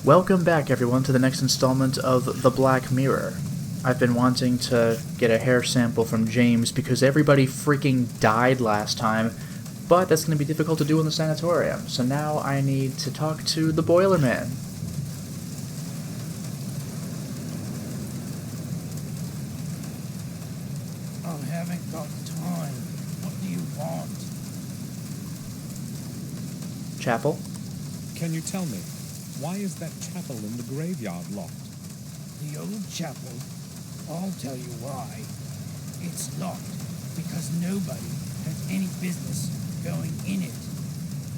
Welcome back, everyone, to the next installment of The Black Mirror. I've been wanting to get a hair sample from James because everybody freaking died last time, but that's going to be difficult to do in the sanatorium, so now I need to talk to the Boilerman. I haven't got time. What do you want? Chapel? Can you tell me, why is that chapel in the graveyard locked? The old chapel? I'll tell you why. It's locked because nobody has any business going in it.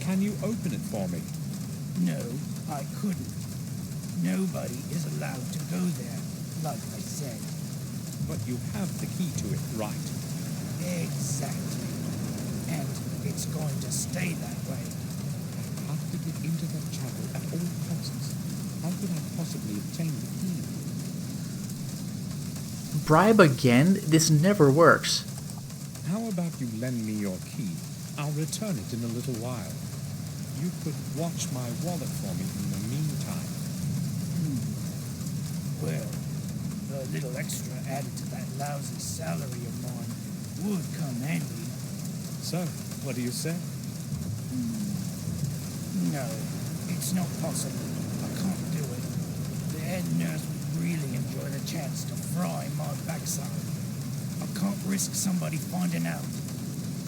Can you open it for me? No, I couldn't. Nobody is allowed to go there, like I said. But you have the key to it, right? Exactly. And it's going to stay that way. I have to get into that chapel at all costs. How could I possibly obtain the key? Bribe again? This never works. How about you lend me your key? I'll return it in a little while. You could watch my wallet for me in the meantime. Well, the little extra added to that lousy salary of mine would come handy. So, what do you say? No, it's not possible. I can't do it. The head nurse would really enjoy the chance to fry my backside. I can't risk somebody finding out.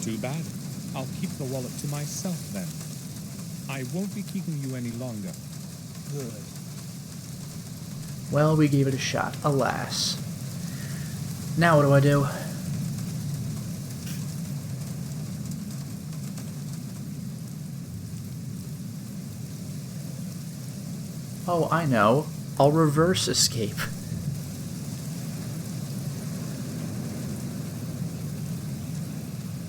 Too bad. I'll keep the wallet to myself then. I won't be keeping you any longer. Good. Well, we gave it a shot, alas. Now what do I do? Oh, I know. I'll reverse escape.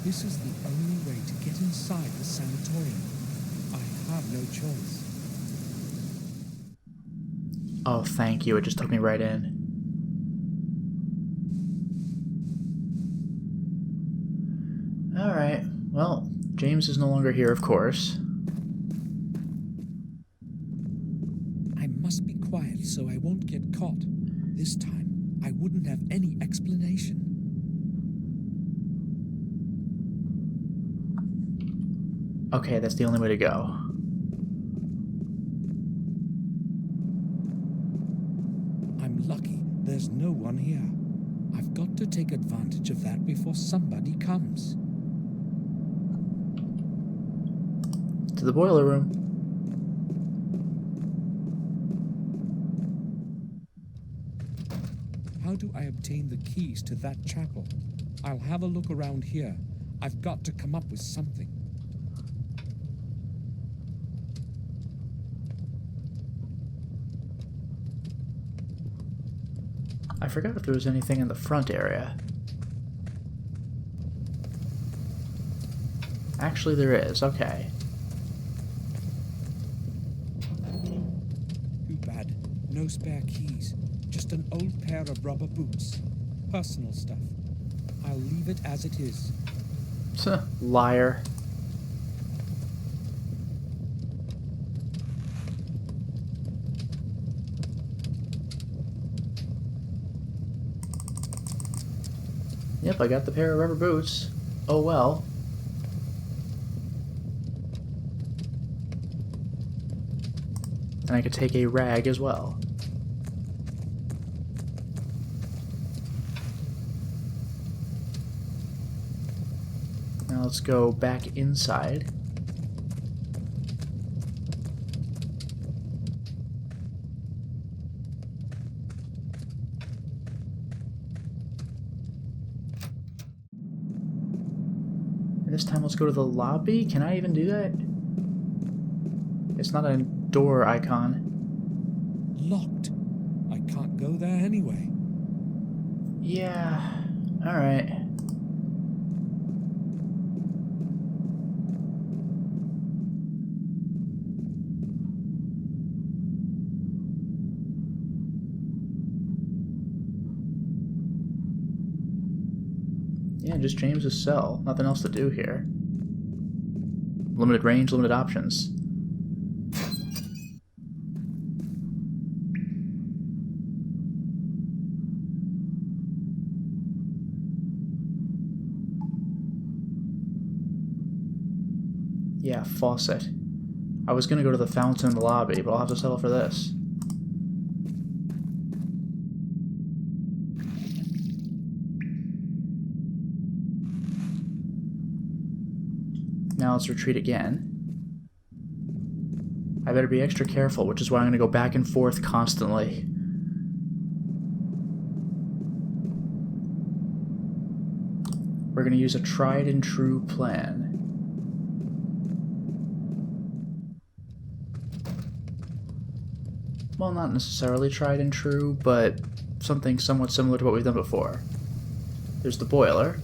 This is the only way to get inside the sanatorium. I have no choice. Oh, thank you. It just took me right in. Alright. Well, James is no longer here, of course. I must be quiet so I won't get caught. This time, I wouldn't have any explanation. Okay, that's the only way to go. I'm lucky there's no one here. I've got to take advantage of that before somebody comes. To the boiler room. How do I obtain the keys to that chapel? I'll have a look around here. I've got to come up with something. I forgot if there was anything in the front area. Actually, there is. Okay. Too bad. No spare keys. Just an old pair of rubber boots. Personal stuff. I'll leave it as it is. Liar. Yep, I got the pair of rubber boots. Oh well. And I could take a rag as well. Now let's go back inside. And this time let's go to the lobby. Can I even do that? It's not a door icon. Locked. I can't go there anyway. Yeah. Alright. Yeah, just James's cell. Nothing else to do here. Limited range, limited options. Yeah, faucet. I was gonna go to the fountain in the lobby, but I'll have to settle for this. Now let's retreat again. I better be extra careful, which is why I'm gonna go back and forth constantly. We're gonna use a tried and true plan. Well, not necessarily tried and true, but something somewhat similar to what we've done before. There's the boiler.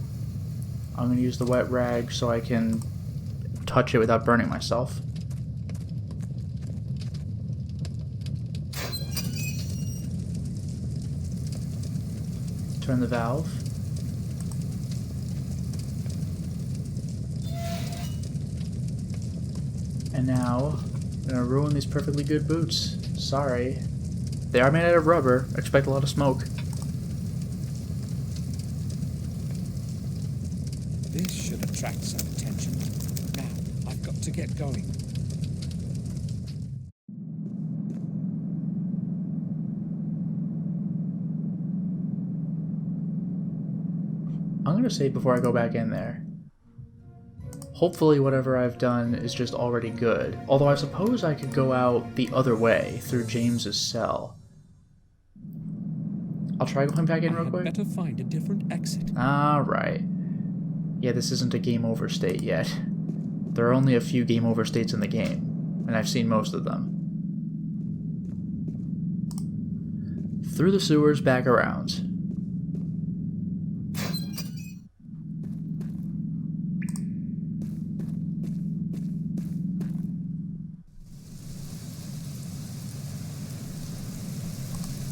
I'm going to use the wet rag so I can touch it without burning myself. Turn the valve. And now, I'm going to ruin these perfectly good boots. Sorry. They are made out of rubber. Expect a lot of smoke. This should attract some attention. Now, I've got to get going. I'm going to save before I go back in there. Hopefully whatever I've done is just already good. Although I suppose I could go out the other way, through James's cell. I'll try going back in real quick. Better find a different exit. Alright. Yeah, this isn't a game over state yet. There are only a few game over states in the game, and I've seen most of them. Through the sewers, back around.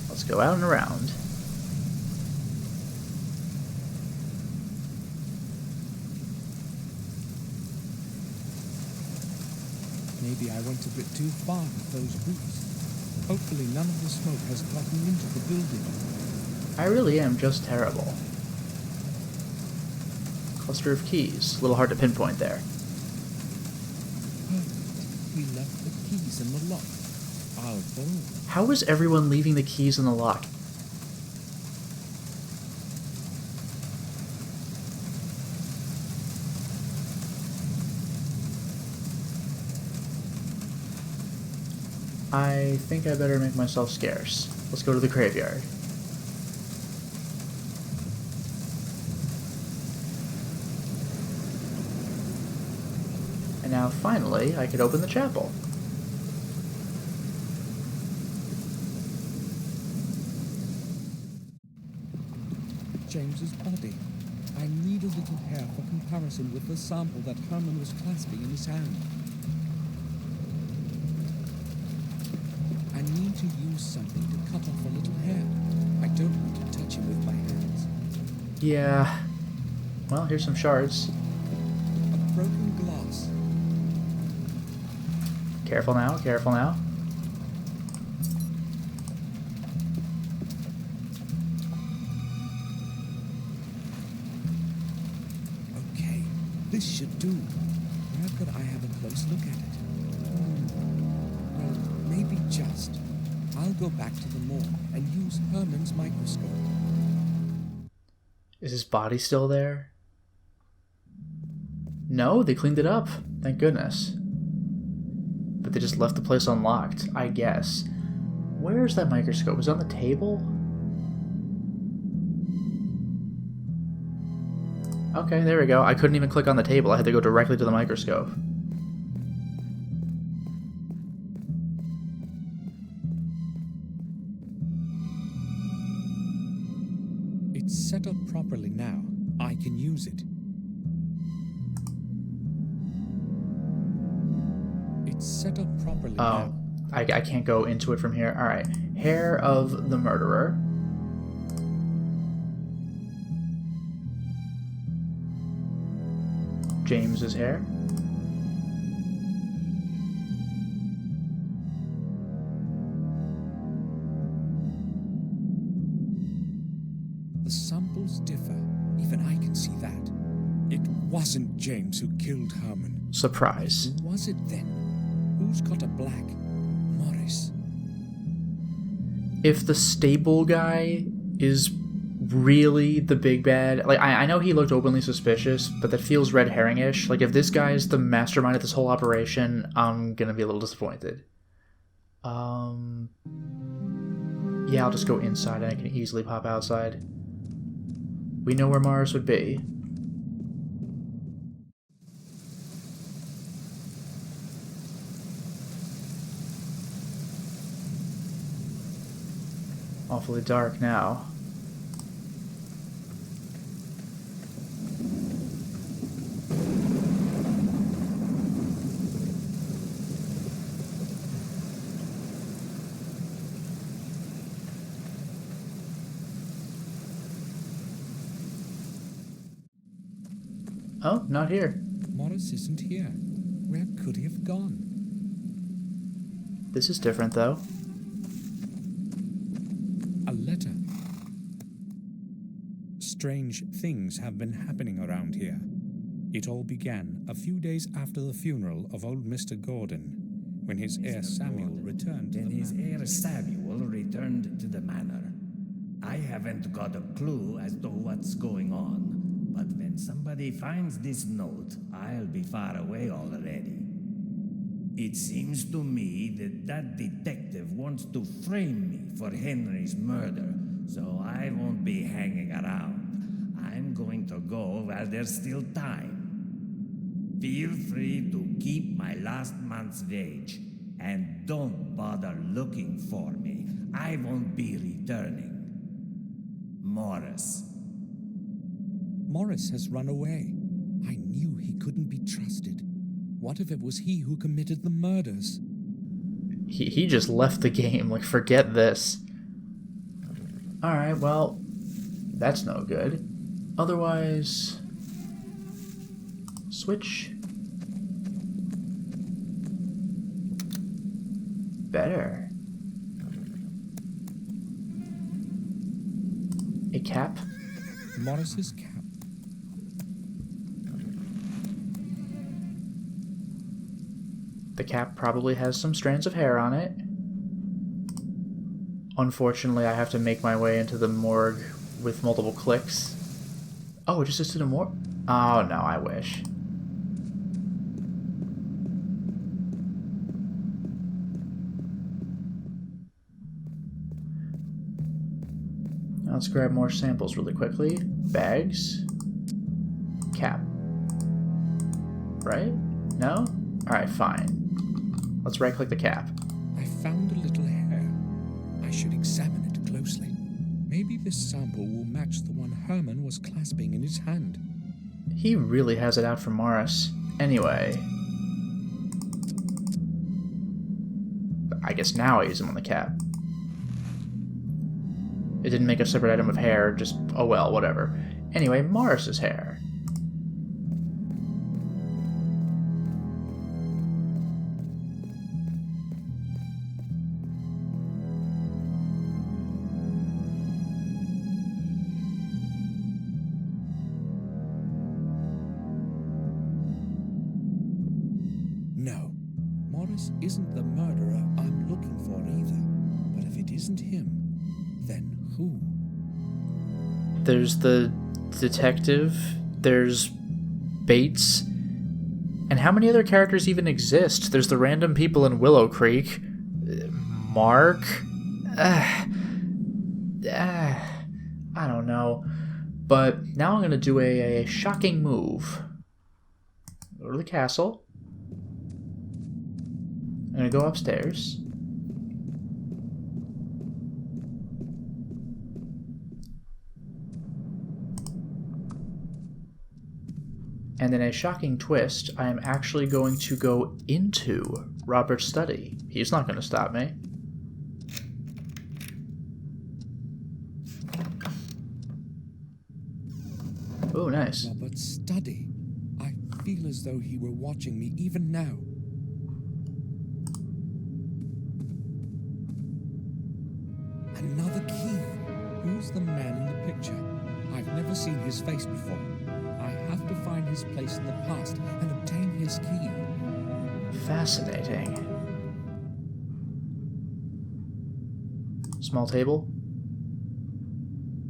Let's go out and around. Maybe I went a bit too far with those boots. Hopefully none of the smoke has gotten into the building. I really am just terrible. Cluster of keys. A little hard to pinpoint there. We left the keys in the lock. I'll borrow them. How is everyone leaving the keys in the lock? I think I better make myself scarce. Let's go to the graveyard. And now finally I could open the chapel. James's body. I need a little hair for comparison with the sample that Herman was clasping in his hand. I need to use something to cut off a little hair. I don't want to touch him with my hands. Yeah. Well, here's some shards. A broken glass. Careful now, careful now. Okay, this should do. Where could I have a close look at it? Well, maybe just. I'll go back to the morgue and use Herman's microscope. Is his body still there? No, they cleaned it up. Thank goodness. But they just left the place unlocked, I guess. Where's that microscope? Is it on the table? Okay, there we go. I couldn't even click on the table. I had to go directly to the microscope. It's set up properly now. I can use it. It's set up properly now. I can't go into it from here. Alright. Hair of the murderer. James's hair. The samples differ. Even I can see that. It wasn't James who killed Herman. Surprise. Who was it then? Who's got a black? Morris. If the stable guy is really the big bad, like, I know he looked openly suspicious, but that feels red herring-ish. Like, if this guy is the mastermind of this whole operation, I'm gonna be a little disappointed. Yeah, I'll just go inside and I can easily pop outside. We know where Morris would be. Awfully dark now. Oh, not here. Morris isn't here. Where could he have gone? This is different, though. A letter. Strange things have been happening around here. It all began a few days after the funeral of old Mr. Gordon, when his heir Samuel returned to the Then his manor. heir Samuel returned to the manor. I haven't got a clue as to what's going on, but when somebody finds this note, I'll be far away already. It seems to me that detective wants to frame me for Henry's murder, so I won't be hanging around. I'm going to go while there's still time. Feel free to keep my last month's wage, and don't bother looking for me. I won't be returning. Morris. Morris has run away. I knew he couldn't be trusted. What if it was he who committed the murders? He just left the game. Like, forget this. Alright, well, that's no good. Otherwise... Switch. Better. A cap? Morris's cap. The cap probably has some strands of hair on it. Unfortunately, I have to make my way into the morgue with multiple clicks. Oh, it just did a morgue? Oh, no, I wish. Let's grab more samples really quickly. Bags. Cap. Right? No? Alright, fine. Let's right-click the cap. I found a little hair. I should examine it closely. Maybe this sample will match the one Herman was clasping in his hand. He really has it out for Morris. Anyway. I guess now I use him on the cap. It didn't make a separate item of hair, just, oh well, whatever. Anyway, Morris's hair. No, Morris isn't the murderer I'm looking for either. But if it isn't him, then who? There's the detective, there's Bates, and how many other characters even exist? There's the random people in Willow Creek. Mark? I don't know. But now I'm going to do a shocking move. Go to the castle. I'm going to go upstairs. And in a shocking twist, I am actually going to go into Robert's study. He's not going to stop me. Oh, nice. Robert's study. I feel as though he were watching me even now. Another key. Who's the man in the picture? I've never seen his face before. I have to find his place in the past and obtain his key. Fascinating. Small table.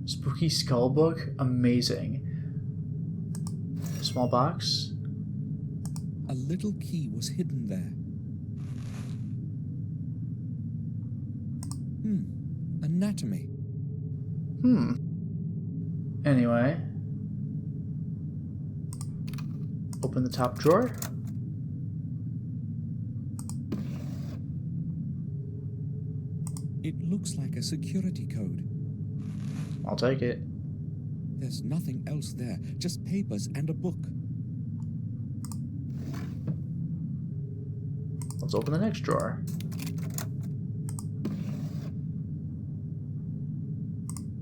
Spooky skull book. Amazing. Small box. A little key was hidden there. Anatomy. Anyway. Open the top drawer. It looks like a security code. I'll take it. There's nothing else there, just papers and a book. Let's open the next drawer.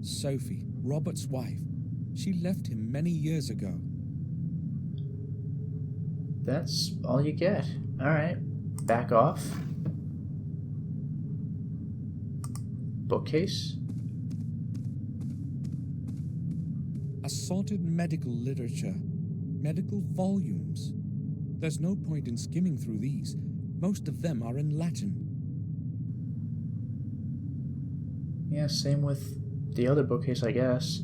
Sophie, Robert's wife. She left him many years ago. That's all you get. Alright. Back off. Bookcase. Assorted medical literature. Medical volumes. There's no point in skimming through these. Most of them are in Latin. Yeah, same with the other bookcase, I guess.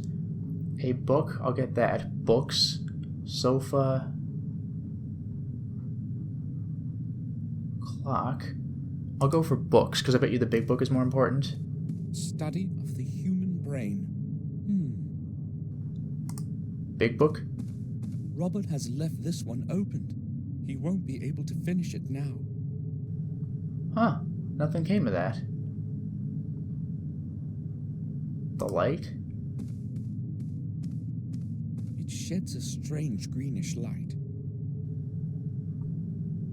A book, I'll get that. Books. Sofa. Clock. I'll go for books, because I bet you the big book is more important. Study of the human brain. Big book? Robert has left this one opened. He won't be able to finish it now. Huh. Nothing came of that. The light? It sheds a strange greenish light.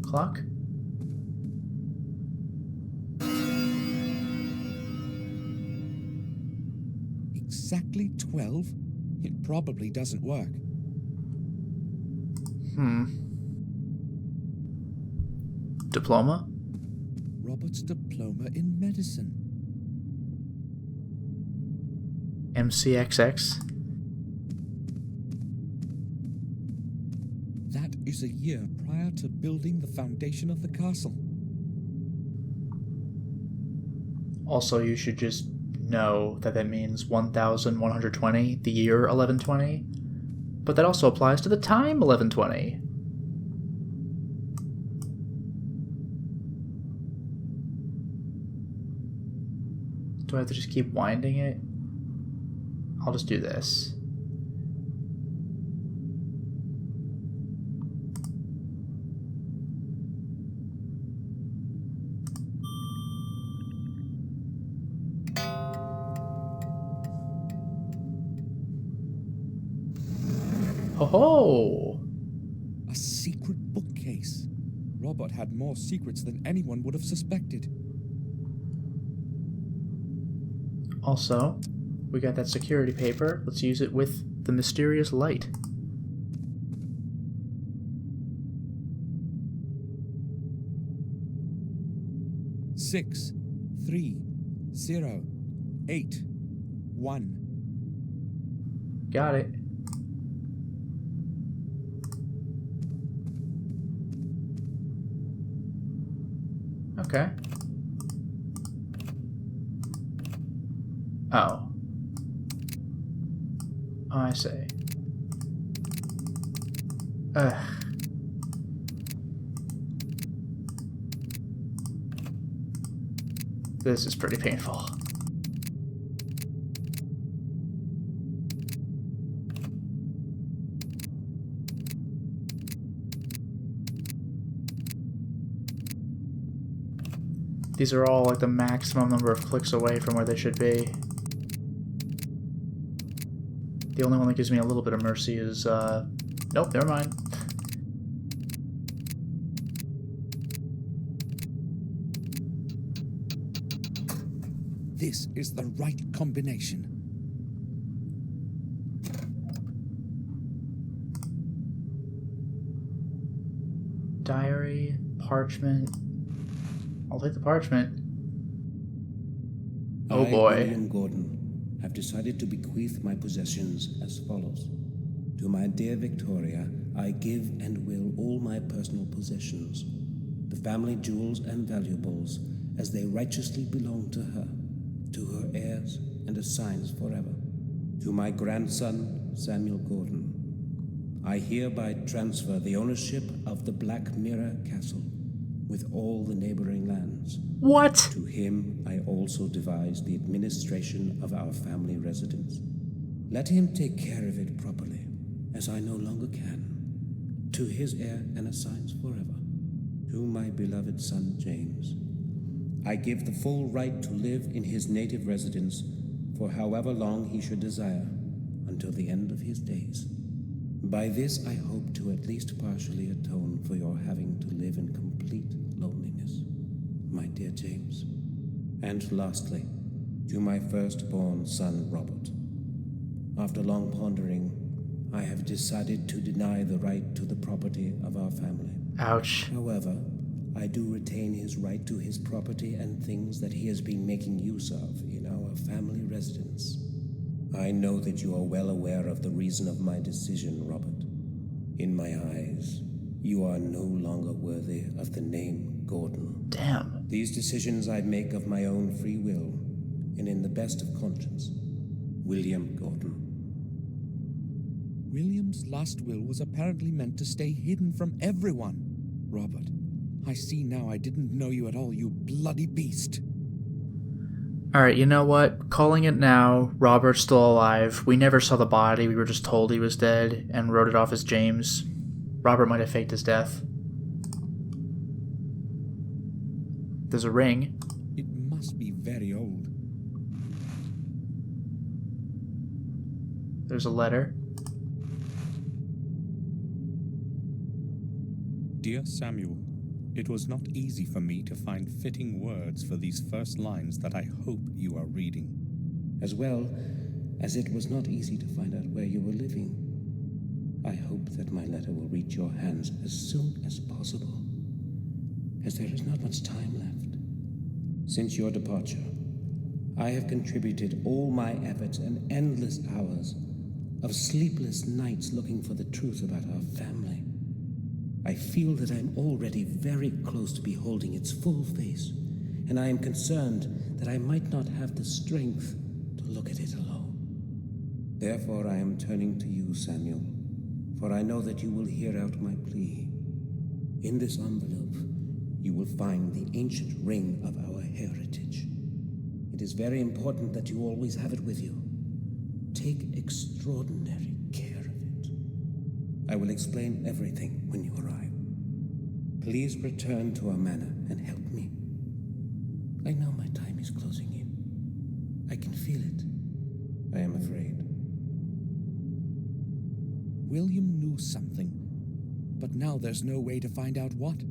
Clock? Exactly 12? It probably doesn't work. Diploma? Robert's diploma in medicine. MCXX? That is a year prior to building the foundation of the castle. Also, you should just know that that means 1120, the year 1120. But that also applies to the time 1120. Do I have to just keep winding it? I'll just do this. Ho-ho! A secret bookcase. Robert had more secrets than anyone would have suspected. Also, we got that security paper. Let's use it with the mysterious light. Six, 3, 0, 8, 1. Got it. Okay. Oh. Oh, I see. Ugh. This is pretty painful. These are all like the maximum number of clicks away from where they should be. The only one that gives me a little bit of mercy is, nope, never mind. This is the right combination. Diary, parchment. I'll take the parchment. Oh boy. William Gordon, have decided to bequeath my possessions as follows. To my dear Victoria, I give and will all my personal possessions, the family jewels and valuables, as they righteously belong to her heirs and assigns forever. To my grandson, Samuel Gordon, I hereby transfer the ownership of the Black Mirror Castle, with all the neighboring lands. What? To him I also devise the administration of our family residence. Let him take care of it properly, as I no longer can. To his heir and assigns forever. To my beloved son James, I give the full right to live in his native residence for however long he should desire, until the end of his days. By this I hope to at least partially atone for your having to live in complete loneliness, my dear James. And lastly, to my firstborn son Robert. After long pondering, I have decided to deny the right to the property of our family. Ouch. However, I do retain his right to his property and things that he has been making use of in our family residence. I know that you are well aware of the reason of my decision, Robert. In my eyes, you are no longer worthy of the name Gordon. Damn. These decisions I make of my own free will, and in the best of conscience. William Gordon. William's last will was apparently meant to stay hidden from everyone. Robert, I see now I didn't know you at all, you bloody beast. Alright, you know what? Calling it now. Robert's still alive. We never saw the body, we were just told he was dead, and wrote it off as James. Robert might have faked his death. There's a ring. It must be very old. There's a letter. Dear Samuel, it was not easy for me to find fitting words for these first lines that I hope you are reading. As well as it was not easy to find out where you were living. I hope that my letter will reach your hands as soon as possible, as there is not much time left. Since your departure, I have contributed all my efforts and endless hours of sleepless nights looking for the truth about our family. I feel that I'm already very close to beholding its full face, and I am concerned that I might not have the strength to look at it alone. Therefore I am turning to you, Samuel, for I know that you will hear out my plea. In this envelope, you will find the ancient ring of our heritage. It is very important that you always have it with you. Take extraordinary care of it. I will explain everything when you arrive. Please return to our manor and help me. I know my time is closing in. I can feel it. I am afraid. William knew something, but now there's no way to find out what.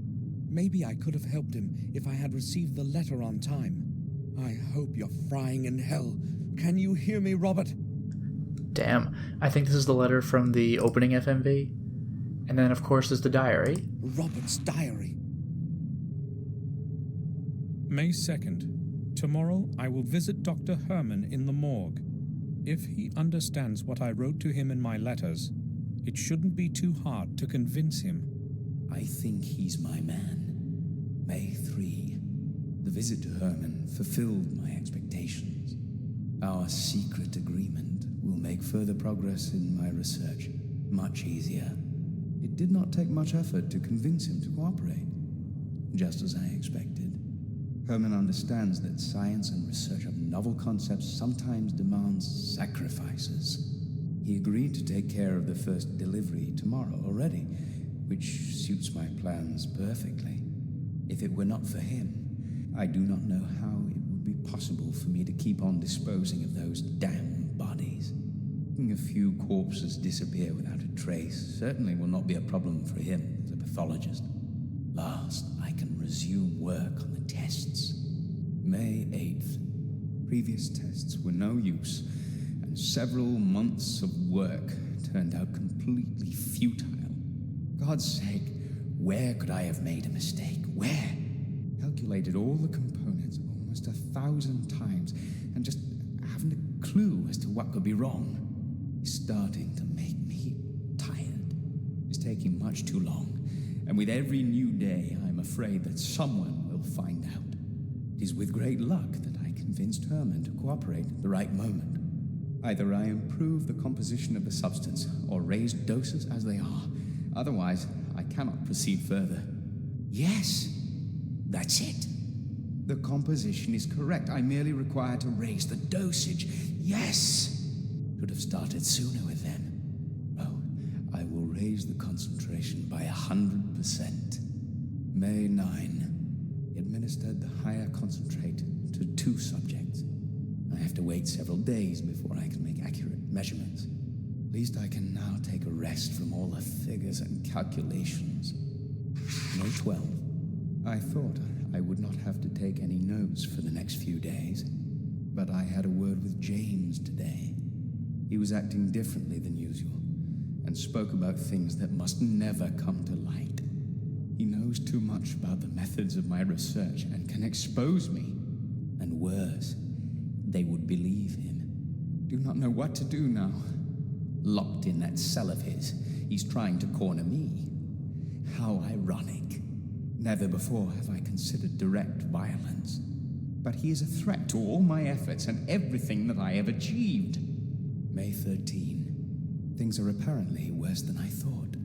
Maybe I could have helped him if I had received the letter on time. I hope you're frying in hell. Can you hear me, Robert? Damn. I think this is the letter from the opening FMV. And then, of course, there's the diary. Robert's diary. May 2nd. Tomorrow I will visit Dr. Herman in the morgue. If he understands what I wrote to him in my letters, it shouldn't be too hard to convince him. I think he's my man. May 3. The visit to Herman fulfilled my expectations. Our secret agreement will make further progress in my research much easier. It did not take much effort to convince him to cooperate, just as I expected. Herman understands that science and research of novel concepts sometimes demands sacrifices. He agreed to take care of the first delivery tomorrow already, which suits my plans perfectly. If it were not for him, I do not know how it would be possible for me to keep on disposing of those damn bodies. Letting a few corpses disappear without a trace certainly will not be a problem for him as a pathologist. Last, I can resume work on the tests. May 8th. Previous tests were no use, and several months of work turned out completely futile. God's sake, where could I have made a mistake? Where? Calculated all the components almost 1,000 times, and just haven't a clue as to what could be wrong. It's starting to make me taking much too long, and with every new day, I'm afraid that someone will find out. It is with great luck that I convinced Herman to cooperate at the right moment. Either I improve the composition of the substance, or raise doses as they are. Otherwise, I cannot proceed further. Yes, that's it. The composition is correct. I merely require to raise the dosage. Yes! Should have started sooner with them. Oh, I will raise the concentration by 100%. May 9. Administered the higher concentrate to 2 subjects. I have to wait several days before I can make accurate measurements. At least I can now take a rest from all the figures and calculations. May 12. I thought I would not have to take any notes for the next few days, but I had a word with James today. He was acting differently than usual, and spoke about things that must never come to light. He knows too much about the methods of my research and can expose me. And worse, they would believe him. Do not know what to do now. Locked in that cell of his, he's trying to corner me. How ironic. Never before have I considered direct violence. But he is a threat to all my efforts and everything that I have achieved. May 13. Things are apparently worse than I thought.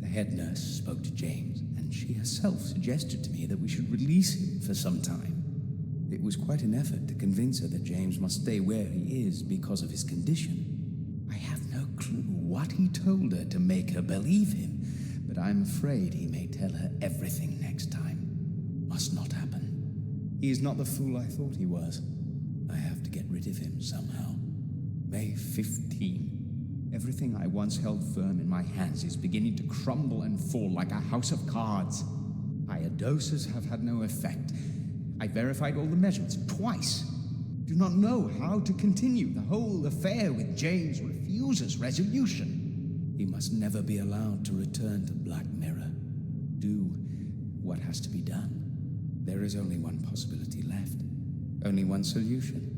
The head nurse spoke to James, and she herself suggested to me that we should release him for some time. It was quite an effort to convince her that James must stay where he is because of his condition. I have no clue what he told her to make her believe him, but I'm afraid he may tell her everything next time. Must not happen. He is not the fool I thought he was. I have to get rid of him somehow. May 15. Everything I once held firm in my hands is beginning to crumble and fall like a house of cards. Higher doses have had no effect. I verified all the measurements twice. Do not know how to continue. The whole affair with James refuses resolution. He must never be allowed to return to Black Mirror. Do what has to be done. There is only one possibility left. Only one solution.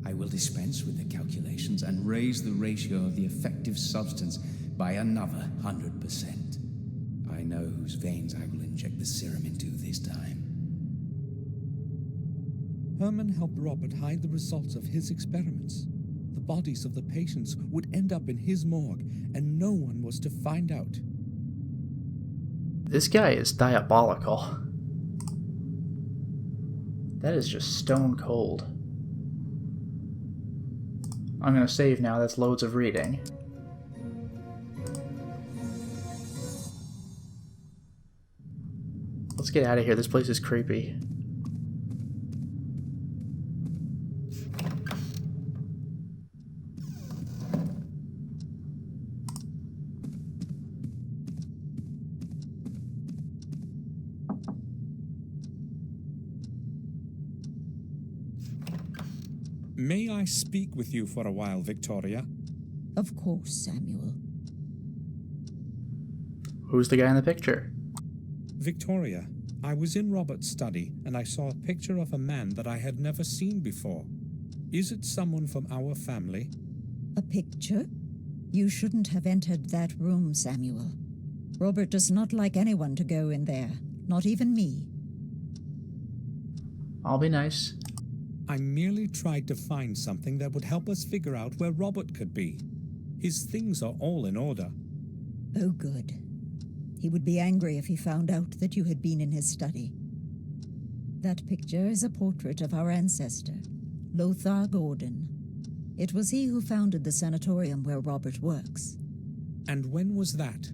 I will dispense with the calculations and raise the ratio of the effective substance by another 100%. I know whose veins I will inject the serum into this time. Herman helped Robert hide the results of his experiments. The bodies of the patients would end up in his morgue, and no one was to find out. This guy is diabolical. That is just stone cold. I'm gonna save now, that's loads of reading. Let's get out of here, this place is creepy. May I speak with you for a while, Victoria? Of course, Samuel. Who's the guy in the picture? Victoria, I was in Robert's study and I saw a picture of a man that I had never seen before. Is it someone from our family? A picture? You shouldn't have entered that room, Samuel. Robert does not like anyone to go in there, not even me. I'll be nice. I merely tried to find something that would help us figure out where Robert could be. His things are all in order. Oh, good. He would be angry if he found out that you had been in his study. That picture is a portrait of our ancestor, Lothar Gordon. It was he who founded the sanatorium where Robert works. And when was that?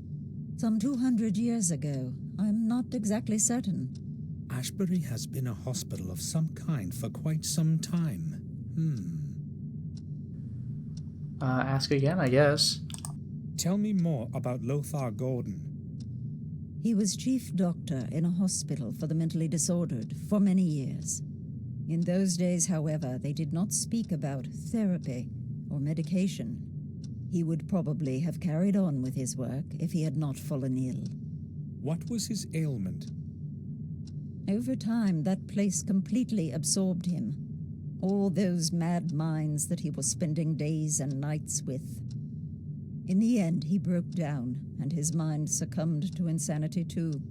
Some 200 years ago. I'm not exactly certain. Ashbury has been a hospital of some kind for quite some time. Ask again, I guess. Tell me more about Lothar Gordon. He was chief doctor in a hospital for the mentally disordered for many years. In those days, however, they did not speak about therapy or medication. He would probably have carried on with his work if he had not fallen ill. What was his ailment? Over time, that place completely absorbed him. All those mad minds that he was spending days and nights with. In the end, he broke down, and his mind succumbed to insanity too.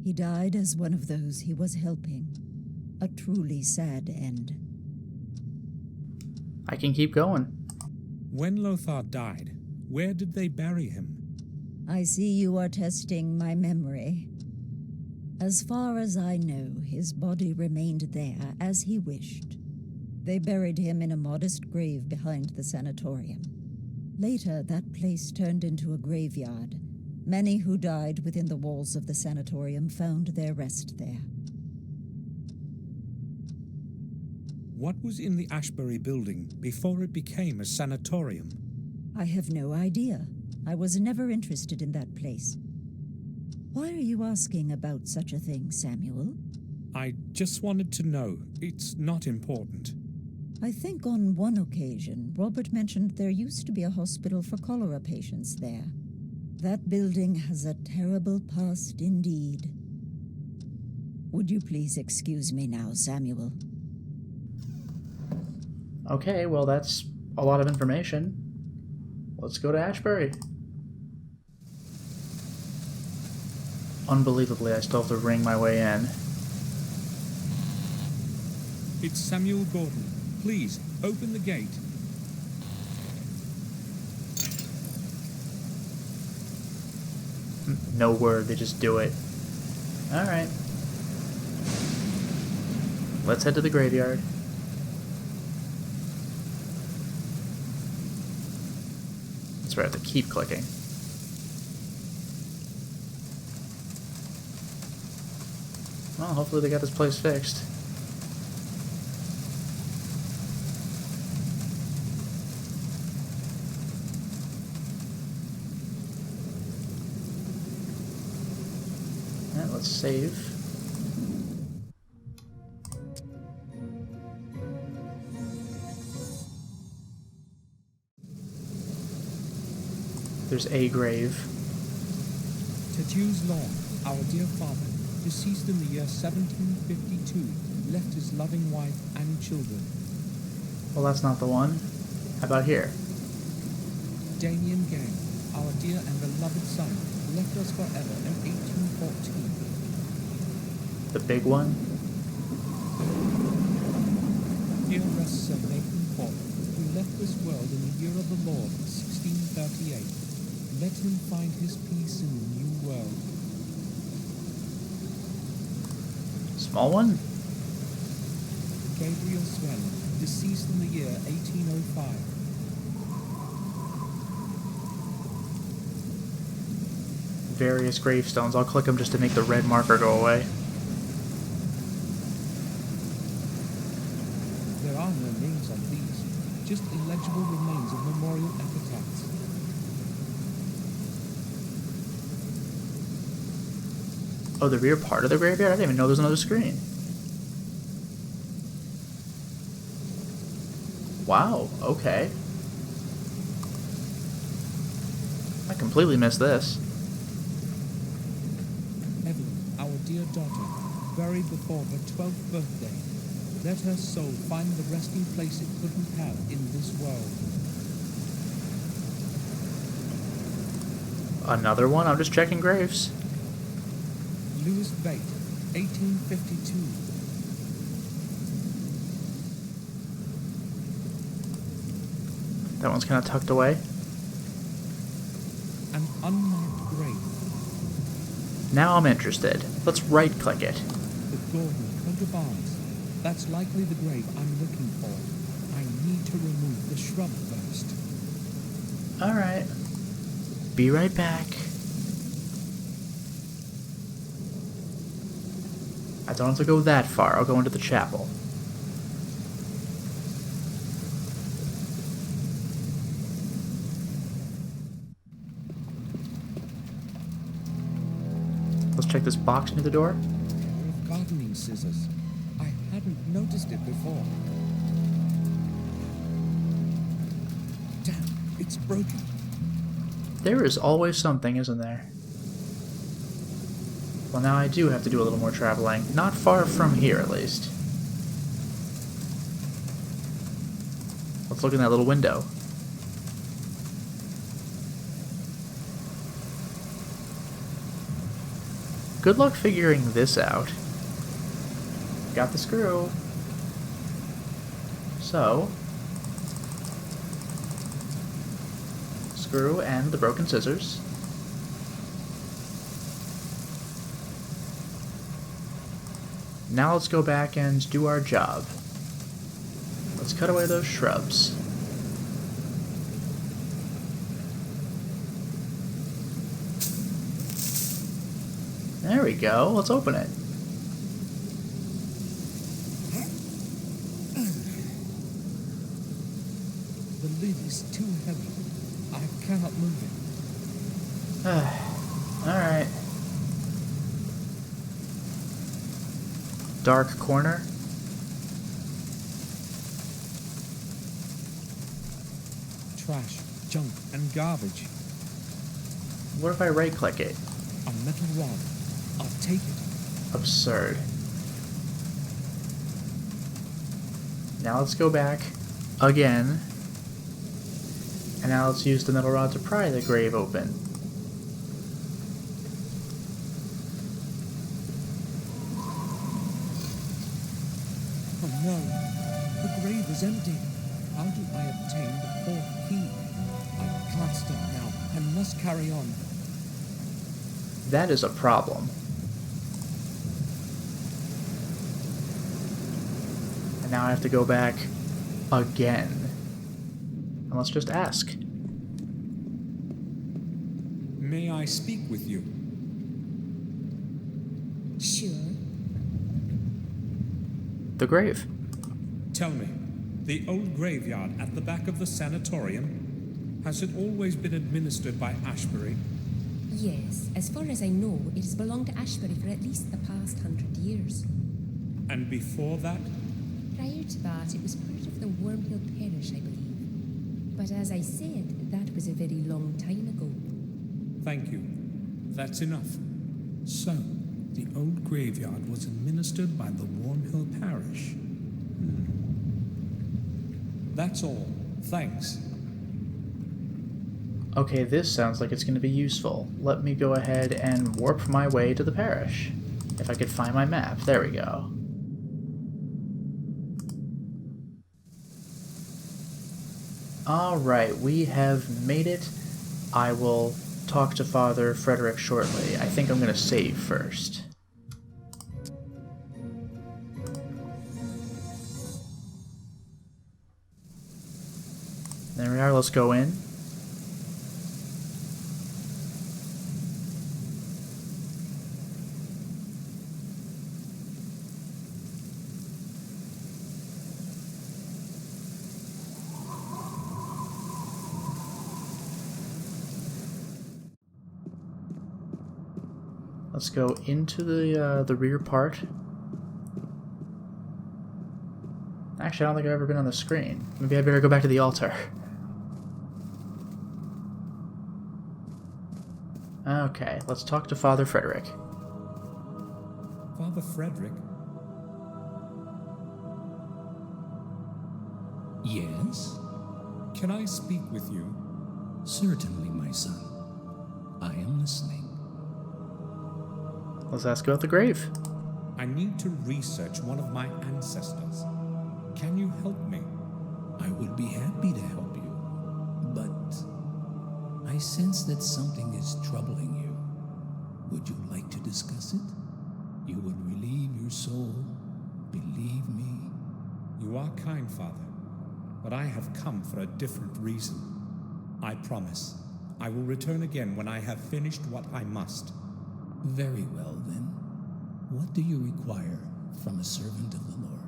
He died as one of those he was helping. A truly sad end. I can keep going. When Lothar died, where did they bury him? I see you are testing my memory. As far as I know, his body remained there as he wished. They buried him in a modest grave behind the sanatorium. Later, that place turned into a graveyard. Many who died within the walls of the sanatorium found their rest there. What was in the Ashbury building before it became a sanatorium? I have no idea. I was never interested in that place. Why are you asking about such a thing, Samuel? I just wanted to know. It's not important. I think on one occasion, Robert mentioned there used to be a hospital for cholera patients there. That building has a terrible past indeed. Would you please excuse me now, Samuel? Okay, well that's a lot of information. Let's go to Ashbury. Unbelievably, I still have to ring my way in. It's Samuel Gordon. Please, open the gate. No word, they just do it. Alright. Let's head to the graveyard. That's where I have to keep clicking. Well, hopefully they got this place fixed. Let's save. There's a grave. Tetew's Law, our dear father, deceased in the year 1752, left his loving wife and children. Well, that's not the one. How about here? Damien Gang, our dear and beloved son, left us forever in 1814. The big one? Here rests Sir Nathan Ford, who left this world in the year of the Lord, 1638. Let him find his peace in the new world. Small one? Gabriel Swen, deceased in the year 1805. Various gravestones. I'll click them just to make the red marker go away. There are no names on these, just illegible remains of memorial epitaphs. Oh, the rear part of the graveyard? I didn't even know there was another screen. Wow, okay. I completely missed this. Evelyn, our dear daughter, buried before her 12th birthday. Let her soul find the resting place it couldn't have in this world. Another one? I'm just checking graves. Louis Bate, 1852. That one's kind of tucked away. An unmarked grave. Now I'm interested. Let's right-click it. The Gordon coat of arms. That's likely the grave I'm looking for. I need to remove the shrub first. Alright. Be right back. I don't have to go that far. I'll go into the chapel. Let's check this box near the door. A pair of gardening scissors. I hadn't noticed it before. Damn, it's broken. There is always something, isn't there? Well, now I do have to do a little more traveling. Not far from here, at least. Let's look in that little window. Good luck figuring this out. Got the screw. So, screw and the broken scissors. Now let's go back and do our job. Let's cut away those shrubs. There we go. Let's open it. The lid is too heavy. I cannot move it. Alright. Dark corner. Trash, junk, and garbage. What if I right-click it? A metal rod. I'll take it. Absurd. Now let's go back again. And now let's use the metal rod to pry the grave open. Oh no, the grave is empty. How do I obtain the fourth key? I'm classed up now and must carry on. That is a problem. And now I have to go back again. And let's just ask. May I speak with you? Sure. The grave. Tell me, the old graveyard at the back of the sanatorium, has it always been administered by Ashbury? Yes, as far as I know, it has belonged to Ashbury for at least the past 100 years. And before that? Prior to that, it was part of the Wormhill Parish, I believe. But as I said, that was a very long time ago. Thank you. That's enough. So, the old graveyard was administered by the Wormhill Parish. That's all. Thanks. Okay, this sounds like it's going to be useful. Let me go ahead and warp my way to the parish. If I could find my map. There we go. Alright, we have made it. I will talk to Father Frederick shortly. I think I'm going to save first. There we are, let's go in. Let's go into the rear part. Actually, I don't think I've ever been on the screen. Maybe I better go back to the altar. Okay, let's talk to Father Frederick. Father Frederick? Yes? Can I speak with you? Certainly, my son. I am listening. Let's ask about the grave. I need to research one of my ancestors. Can you help me? I would be happy to help you, but I sense that something is troubling you. Would you like to discuss it? You would relieve your soul, believe me. You are kind, Father, but I have come for a different reason. I promise, I will return again when I have finished what I must. Very well, then. What do you require from a servant of the Lord?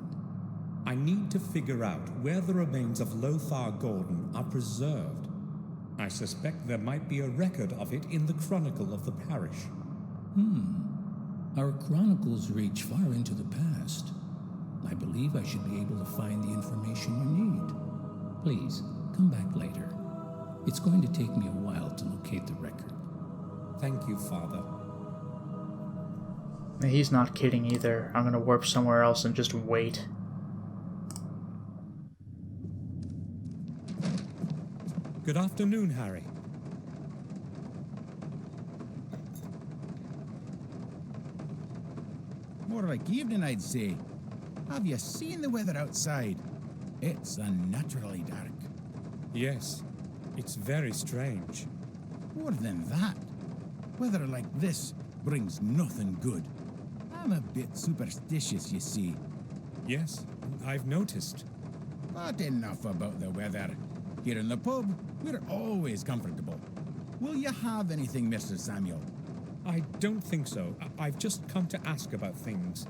I need to figure out where the remains of Lothar Gordon are preserved. I suspect there might be a record of it in the chronicle of the parish. Our chronicles reach far into the past. I believe I should be able to find the information you need. Please, come back later. It's going to take me a while to locate the record. Thank you, Father. He's not kidding either. I'm gonna warp somewhere else and just wait. Good afternoon, Harry. More like evening, I'd say. Have you seen the weather outside? It's unnaturally dark. Yes, it's very strange. More than that, weather like this brings nothing good. I'm a bit superstitious, you see. Yes, I've noticed. But enough about the weather. Here in the pub, we're always comfortable. Will you have anything, Mr. Samuel? I don't think so. I've just come to ask about things.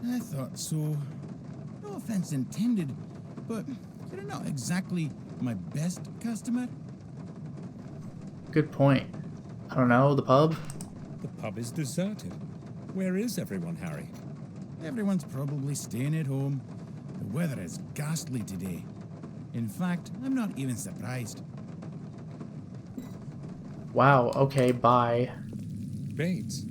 I thought so. No offense intended, but you're not exactly my best customer. Good point. I don't know, the pub? The pub is deserted. Where is everyone, Harry? Everyone's probably staying at home. The weather is ghastly today. In fact, I'm not even surprised. Wow, okay, bye. Bates.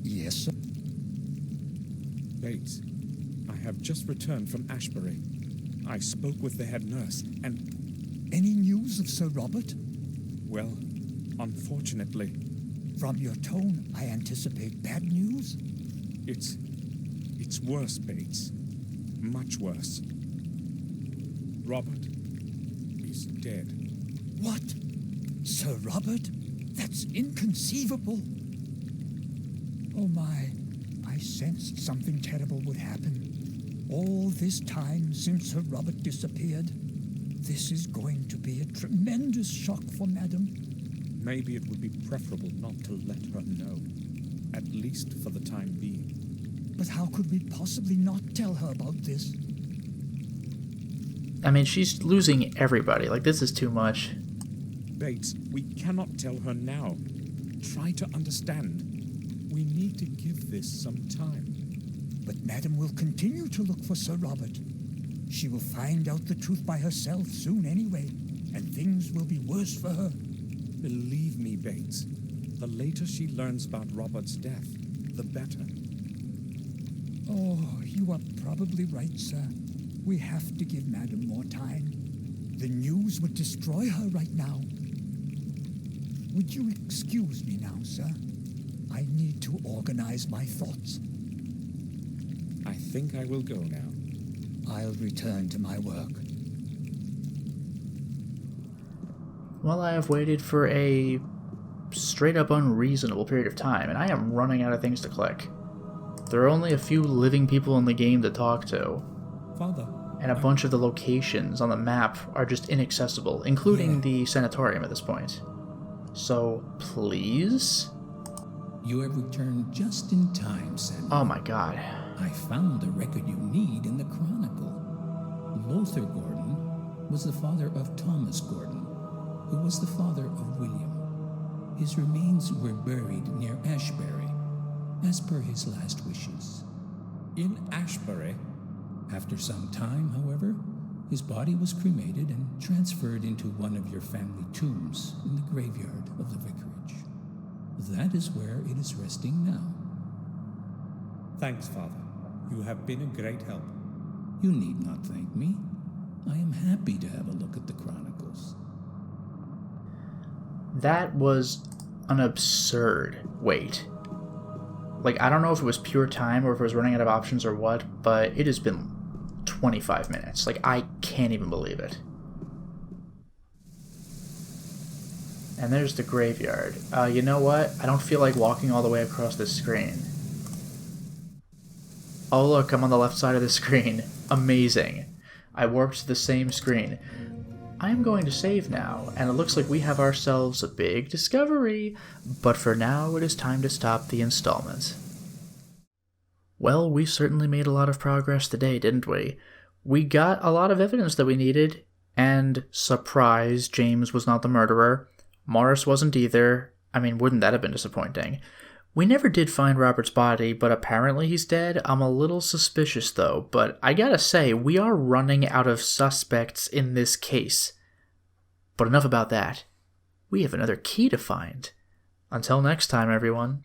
Yes, sir. Bates, I have just returned from Ashbury. I spoke with the head nurse, and... Any news of Sir Robert? well, unfortunately, From your tone, I anticipate bad news. it's worse, Bates. Much worse. Robert is dead. What? Sir Robert? That's inconceivable. Oh my, I sensed something terrible would happen. All this time since Sir Robert disappeared. This is going to be a tremendous shock for Madam. Maybe it would be preferable not to let her know, at least for the time being. But how could we possibly not tell her about this? I mean, she's losing everybody. Like, this is too much. Bates, we cannot tell her now. Try to understand. We need to give this some time. But Madam will continue to look for Sir Robert. She will find out the truth by herself soon anyway, and things will be worse for her. Believe me, Bates, the later she learns about Robert's death, the better. Oh, you are probably right, sir. We have to give Madam more time. The news would destroy her right now. Would you excuse me now, sir? I need to organize my thoughts. I think I will go now. I'll return to my work. Well, I have waited for a straight up unreasonable period of time, and I am running out of things to click. There are only a few living people in the game to talk to, Father, and a bunch of the locations on the map are just inaccessible, including Yeah. the sanatorium at this point. So, please? You have returned just in time, Samuel. Oh my god. I found the record you need in the Chronicle. Lothar Gordon was the father of Thomas Gordon, who was the father of William. His remains were buried near Ashbury, as per his last wishes. in Ashbury. After some time, however, his body was cremated and transferred into one of your family tombs in the graveyard of the vicarage. That is where it is resting now. Thanks, Father. You have been a great help. You need not thank me. I am happy to have a look at the Chronicles. That was an absurd wait. Like, I don't know if it was pure time or if it was running out of options or what, but it has been 25 minutes. Like, I can't even believe it. And there's the graveyard. You know what? I don't feel like walking all the way across this screen. Oh look, I'm on the left side of the screen. Amazing. I warped to the same screen. I'm going to save now, and it looks like we have ourselves a big discovery, but for now it is time to stop the installment. Well, we certainly made a lot of progress today, didn't we? We got a lot of evidence that we needed, and surprise, James was not the murderer. Morris wasn't either. I mean, wouldn't that have been disappointing? We never did find Robert's body, but apparently he's dead. I'm a little suspicious though, but I gotta say, we are running out of suspects in this case. But enough about that. We have another key to find. Until next time, everyone.